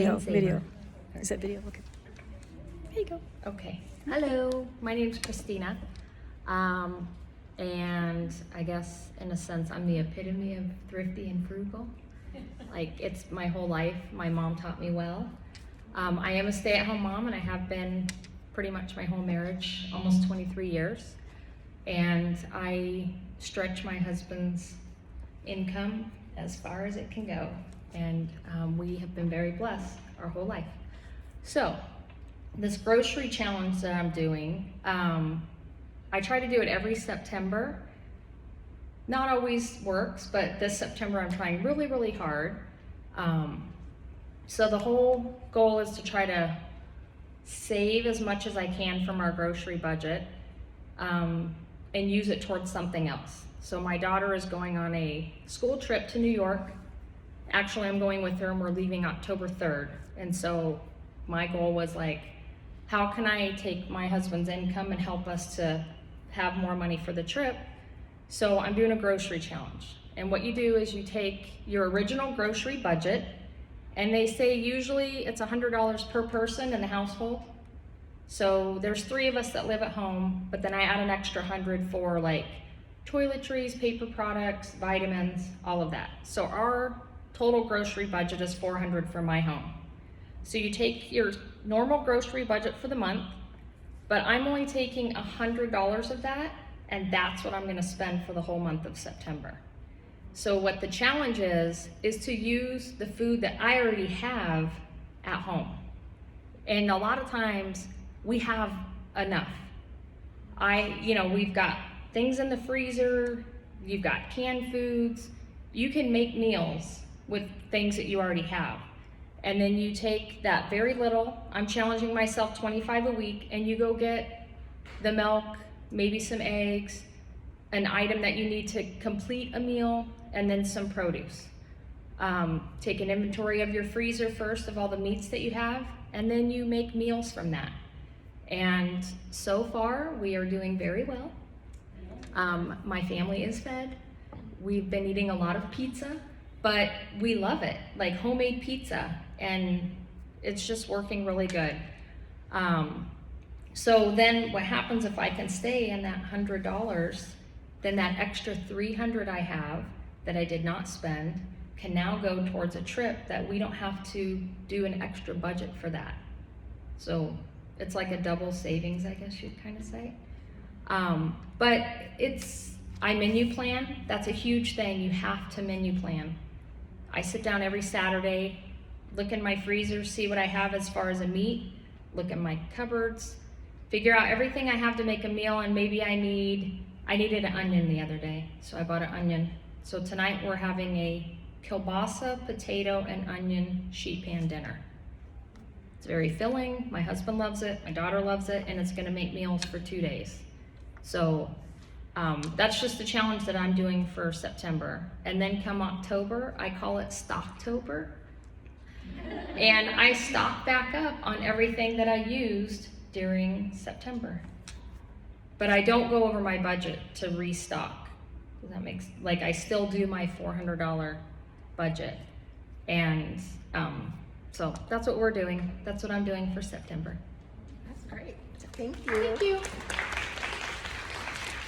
Video. Is that video? Okay. There you go. Okay. Hello, my name's Kristina. And I guess in a sense I'm the epitome of thrifty and frugal. Like, it's my whole life. My mom taught me well. I am a stay-at-home mom, and I have been pretty much my whole marriage, almost 23 years. And I stretch my husband's income as far as it can go. And we have been very blessed our whole life. So, this grocery challenge that I'm doing, I try to do it every September. Not always works, but this September I'm trying really, really hard. So the whole goal is to try to save as much as I can from our grocery budget and use it towards something else. So my daughter is going on a school trip to New York. Actually, I'm going with her and we're leaving October 3rd. And so my goal was like, how can I take my husband's income and help us to have more money for the trip? So I'm doing a grocery challenge. And what you do is you take your original grocery budget, and they say usually it's $100 per person in the household. So there's 3 of us that live at home, but then I add an extra 100 for like toiletries, paper products, vitamins, all of that. So our total grocery budget is $400 for my home. So you take your normal grocery budget for the month, but I'm only taking $100 of that, and that's what I'm gonna spend for the whole month of September. So what the challenge is to use the food that I already have at home. And a lot of times we have enough. We've got things in the freezer, you've got canned foods, you can make meals with things that you already have. And then you take that very little, I'm challenging myself 25 a week, and you go get the milk, maybe some eggs, an item that you need to complete a meal, and then some produce. Take an inventory of your freezer first of all the meats that you have, and then you make meals from that. And so far, we are doing very well. My family is fed. We've been eating a lot of pizza, but we love it, like homemade pizza, and it's just working really good. So then what happens if I can stay in that $100, then that extra $300 I have that I did not spend can now go towards a trip that we don't have to do an extra budget for that. So it's like a double savings, I guess you'd kind of say. But I menu plan. That's a huge thing. You have to menu plan. I sit down every Saturday, look in my freezer, see what I have as far as a meat, look at my cupboards, figure out everything I have to make a meal, and maybe I needed an onion the other day, so I bought an onion. So tonight we're having a kielbasa, potato, and onion sheet pan dinner. It's very filling, my husband loves it, my daughter loves it, and it's gonna make meals for 2 days. So that's just the challenge that I'm doing for September. And then come October, I call it Stocktober. And I stock back up on everything that I used during September. But I don't go over my budget to restock. That makes, like, I still do my $400 budget. And so that's what we're doing. That's what I'm doing for September. That's great. Thank you. Thank you.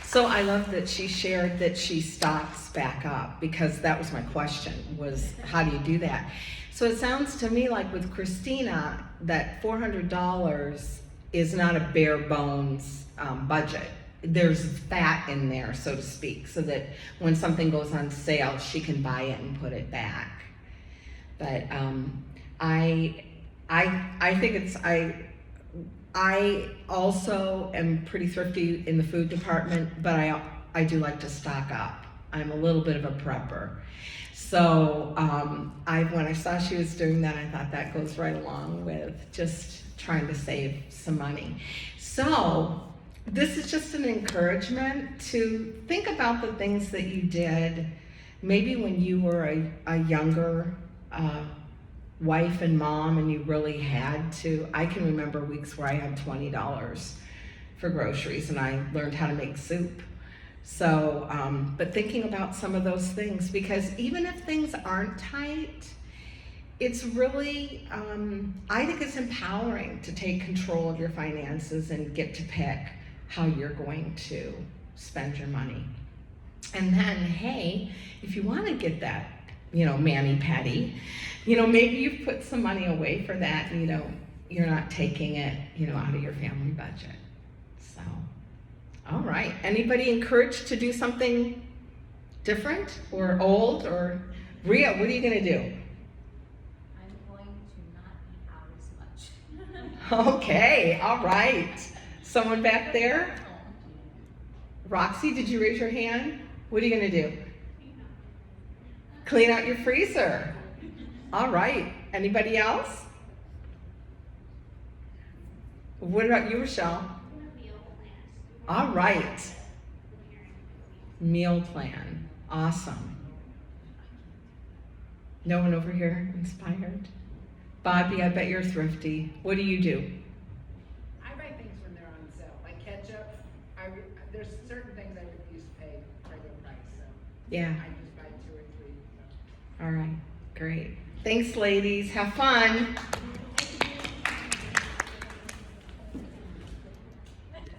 So I love that she shared that she stocks back up, because that was my question, was how do you do that? So it sounds to me like with Kristina that $400 is not a bare bones budget. There's fat in there, so to speak, so that when something goes on sale, she can buy it and put it back. But I think I also am pretty thrifty in the food department, but I do like to stock up. I'm a little bit of a prepper. So when I saw she was doing that, I thought that goes right along with just trying to save some money. So this is just an encouragement to think about the things that you did maybe when you were a younger wife and mom, and you really had to. I can remember weeks where I had $20 for groceries, and I learned how to make soup. So, but thinking about some of those things, because even if things aren't tight, it's really, I think it's empowering to take control of your finances and get to pick how you're going to spend your money. And then, hey, if you want to get that, mani-pedi, maybe you've put some money away for that and you're not taking it, out of your family budget. So, all right. Anybody encouraged to do something different or old or Rhea, what are you going to do? I'm going to not eat out as much. Okay, all right. Someone back there? Roxy, did you raise your hand? What are you going to do? Clean out your freezer. All right. Anybody else? What about you, Rochelle? All right. Meal plan. Awesome. No one over here inspired? Bobby, I bet you're thrifty. What do you do? I buy things when they're on sale, like ketchup. There's certain things I refuse to pay regular price, so Yeah. I just buy 2 or 3. So. All right. Great. Thanks, ladies. Have fun.